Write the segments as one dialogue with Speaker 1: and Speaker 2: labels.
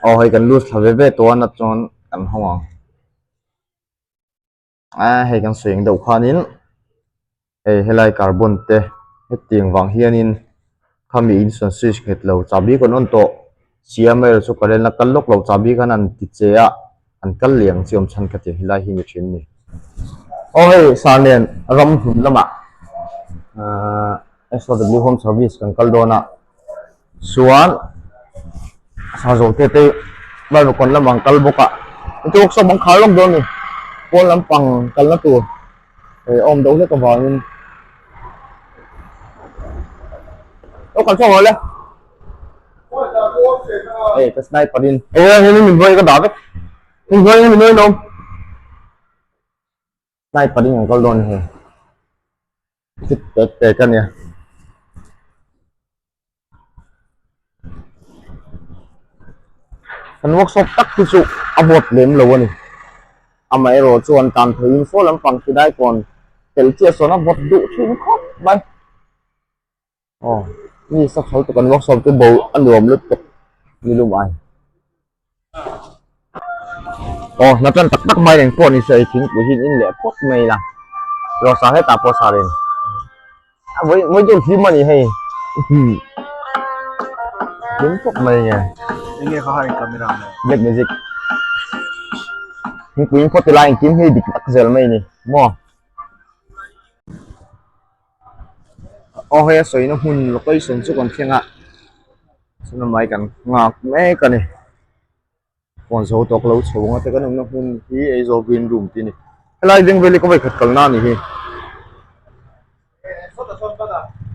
Speaker 1: เอาให้กันรูดทะเวตัวนัดจนกันห้องให้กันเสียงเดาขวานินให้ไล่คาร์บอนเตะให้เตียงวางเฮียนินข้ามีอินสันซิสเกตเราจับบีกันนั่นโตเสียไม่รู้สุกเรนนักกันลกเราจับบีกันนั่นติดเจียอันกันเลี้ยงเสียมชันกันที่ให้ไล่หิมิชินนี่โอ้ยสารเนียนรำหุ่นละมาSOW Home Service กันกัลโดนะส่วนสาโจเตเตบ้านคนละมังกัลบุกะitu waktu bang kalong doon eh po lampang kal na to om daw le kabangin kal so wala tas nai pa din hindi min boy ka dapat min boy nom nai pa din ang kal doon eh te kan ya kan workshop tak su abot lem lo ni amai ro chuan tan thin fo lampang ki dai kon tel che so na bot du thin khop bai ni sa khol to kan workshop tu bo anlom lut ni lu mai na tan tak tak mai len po ni sei thing bu hin in le pot mai la ro sa he ta po sa ren với chung phim mà ni hay đúng tốt mai nha
Speaker 2: ini kau hari kamera ni.
Speaker 1: Black Magic. Ni kuin photo line kim hi dik tak zel mai ni. Mo. He soi na hun location chu kon khenga. Suna mai kan ngak me kan ni. Kon so tok lo chhunga te kan na hun hi ei zo green room ti ni. Lai ding veli ko bai khat kal na ni hi.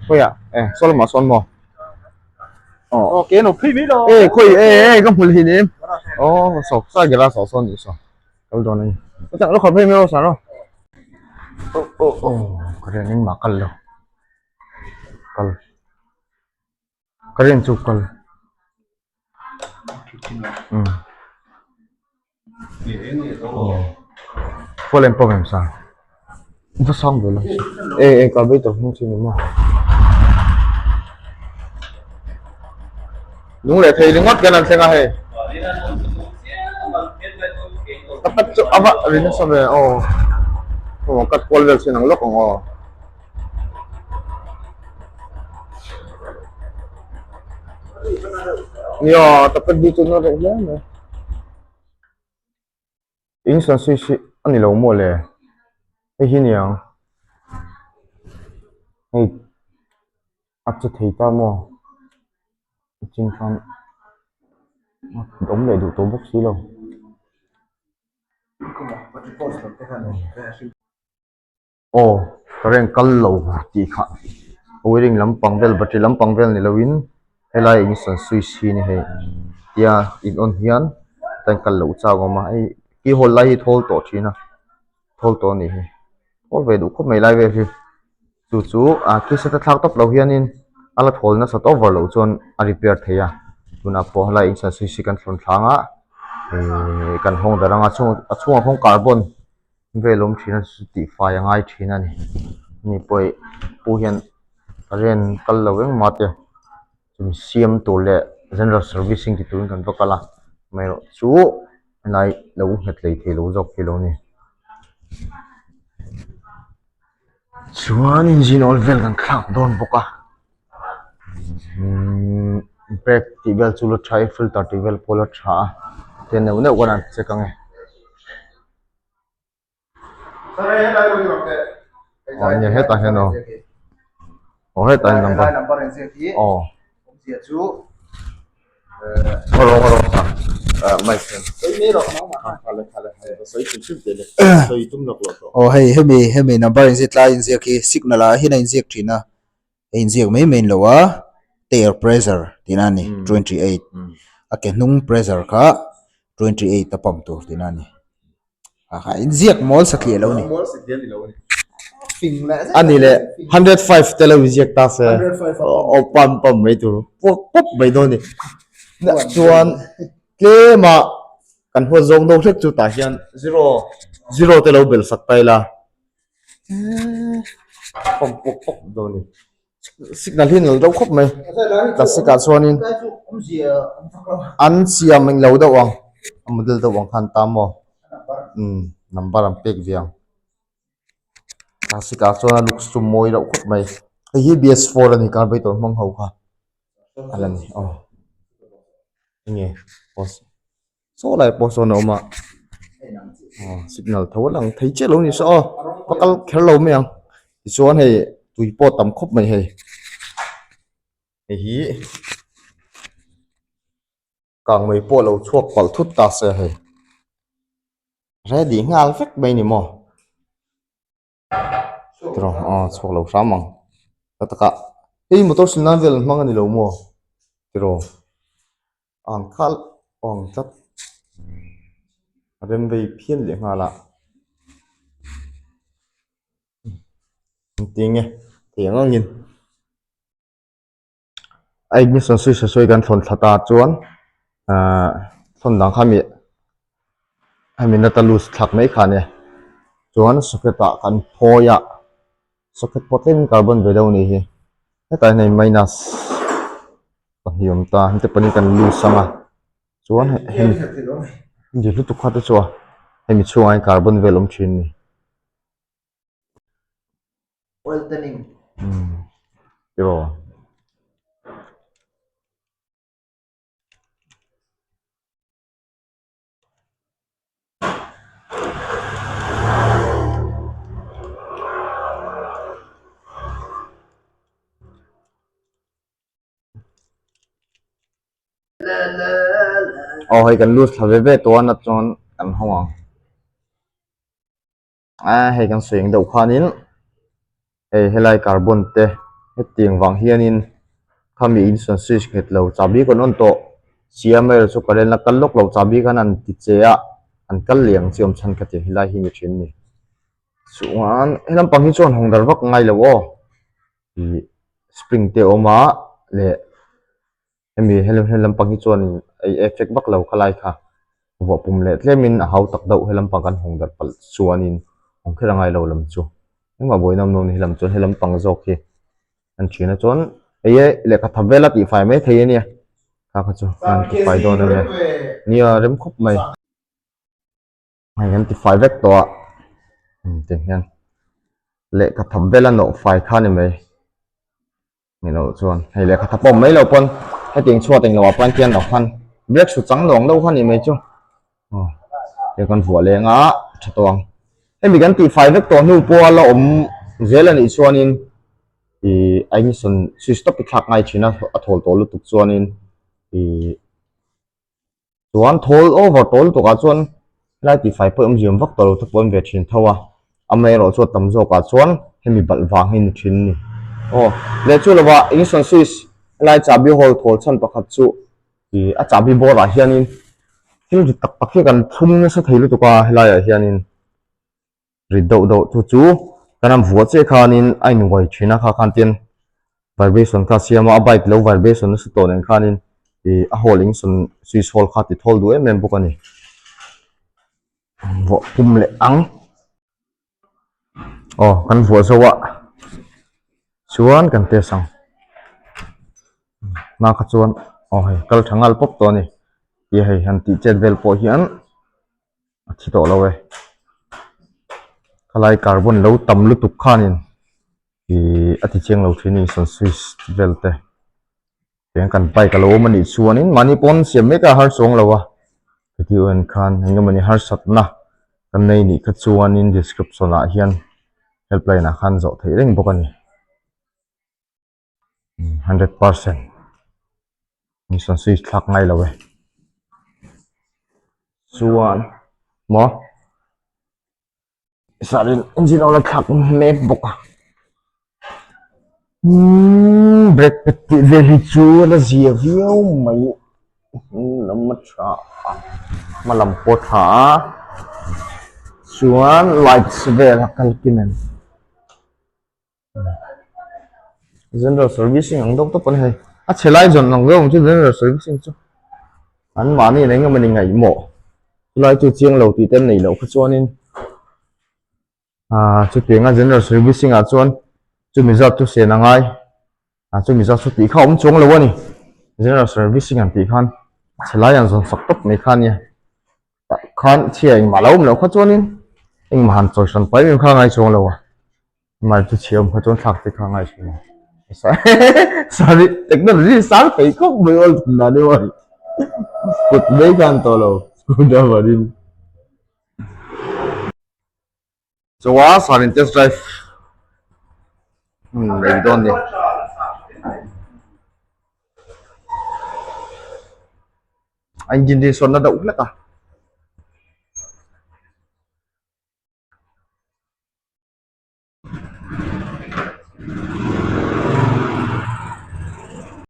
Speaker 1: Thôi à, sao mà son mò.
Speaker 2: Okay, no phi lo.
Speaker 1: Khoi cái phun hình em. Sọc sai cái là sọc son gì sọc. Đâu đó này. Có chẳng nó khỏi phi lo sao đâu. Cái này nhưng mà cân đâu. Cân. Cái này chụp cân. Phô lên problem sao? Nó xong rồi là. Có biết tôi không chịu nữa mà. Đúng là thầy đứng ngót cái làm xem ngay. Tập cho ava rin sa be kat call wel sinang lok Yo tapat dito na rin yan Insan si ani lo mo le hiniyang at sa theta mo chính phong đóng đầy đủ tố bốc xí lâu cái này cân lâu thì khá ôi đình lắm bằng vel bật lắm bằng vel này là win hay là những sản suy xí này hay tia in on hiền tên cân lâu sao mà ai khi hồi lại thol tổ chi na thol tổ này thol về đủ khúc mấy lại về thì chú khi sẽ thắc tóc lâu hiền in ala thol na sat overload chon a repair theya tuna po la insa sisi kan thon thanga kan hong daranga chung hong carbon velom thina ti fa yangai thina ni poi pu hian ren kal laweng mate chum siam to le general servicing ti tun kan vakala mai chu nai lo het lei the lo jok ke lo ni chuan engine oil vel kan khak don boka brake tivel chulo thai filter tivel polo tha ten ne une wan che kang nya heta heno heta number
Speaker 2: nge ki ji chu
Speaker 1: horo mai ken
Speaker 2: ni ro ma
Speaker 1: khale soi chim te le soi tum lok lo
Speaker 2: hemi number nge tla nge ki signal a hina nge thina nge main lo wa air pressure tinani 28 ake nung pressure kha 28 tapam tu tinani inject mol sakli lo ni fing la
Speaker 1: ani le 105 television ta se pam mai tu pop mai do ni chuan ke ma kan ho zong do thek chu ta hian 0 telo bel sak tai la pop do ni signal hin lo khop mai plastic ka chuanin an siam meng lo do wang model do wang khan tamo number am pek viang plastic ka chuan looks to moi ro khop mai hi BS4 ani carburetor mang ho kha alani nge pos so lai pos no ma signal thawalang thei che lo ni so pakal kher lo me ang ti chuan hei tui po tam khop mai hei hi kang mai po lo chuak pal thut ta se hei ready ngal vek mai ni mo tro chuak lo samang taka ei motor sinan vel mang ani lo mo tro ang khal ong chat rem vei phian le ngala tinge tiang ngin ai ni son sui kan thon thata chuan thon dang khami amin na talus thak mai khane chuan socket a kan phoya socket poten carbon ve do ni hi ta nei minus hiam ta hinte pani kan lu sanga chuan hem ji lu tu khata chuwa hemi chuai carbon velom thin ni
Speaker 2: oil tanning
Speaker 1: yo hei kan lose thave ve to na chon kan hawang hei kan swing do khanin helai carbon te hetiang wang hianin khami in son switch het lo chabi kon on to siamel chu karen la kal lok lo chabi kan an ti chea an kal liang chiom chan ka ti hilai hi mi thin ni chuan helam pang hi chon hong dar vak ngai lo spring te oma le hemi helam pang hi chon ai effect vak lo khalai kha wa pum le tlemin a hau tak do helam pang kan hong dar pal chuanin hong khera ngai lo lam chu engma boinam no ni helam chon helam pang jok hi an thina chon le ka thavela ti fai mai thei ni ka chu kan ti fai do na le ni rem khop mai kan ti fai vek to te hian le ka thavela no fai kha ni mai ni lo chuan hei le ka thapom mai lo pon heting chhuat eng lo plan kian lo khan brake su chang long lo khan ni mai chu te kan vua le nga thatawang hemi kan ti fai vek to nu po lo zel ani chuanin ai ni son stop pi thak ngai thina a thol to lu tuk chuanin chuan thol over tol to ka chuan lai ti fai po jiam vak to to pon ve thin thawa amai ro chu tam zo ka chuan hemi bal wang hin thin ni le chu lawa in son switch lai chabi hol thol chan pakhat chu a chabi bor a hianin thil ri tak tak kan thum na sa theilu to ka helai a hianin ri do chu kanam vua che khanin ai nuai thina kha khan ten vibration ka siama a bike lo vibration su to nen khanin a holding son switch hol kha ti thol du em bukani vo pum le ang kan vua zawa chuan kan te sang na kha chuan hei kal thangal pop to ni hei han ti chet vel po hian a thi to lo we kalai carbon lo tam lu tuk khanin ati cheng lo thini son switch vel te yang kan pai ka lo mani chuanin mani pon siam me ka har song lo wa tiun khan engam mani har sat na kan nei ni kha chuanin description a hian helpline a khan zo thei reng bokani 100% ni son switch thak ngai lo we chuan mo sarin engine ola thak me boka brake peti veli chu la zia viau mai lamatra malam potha chuan lights vel kalkinan general servicing ang dok to pon hai a chelai jon nang lo chu general servicing chu an mani nei nga mani ngai mo lai chu chiang lo ti tem nei lo kha chuanin chu tinga general servicing a chuan chu mi zat tu se na ngai chu mi za su ti kha chong lo wa ni general servicing an ti khan chelai an zon sak top mai khan ya khan thiang ma lo lo kha chonin eng ma han choi san pai mi kha ngai chong lo wa mai tu chiam kha chon thak ti kha ngai chong sorry technology sang pai ko mai ol na ne wa put dei kan to lo da varin so wa sarin test drive nei don ni anh nhìn đi xuân nó đậu lắm à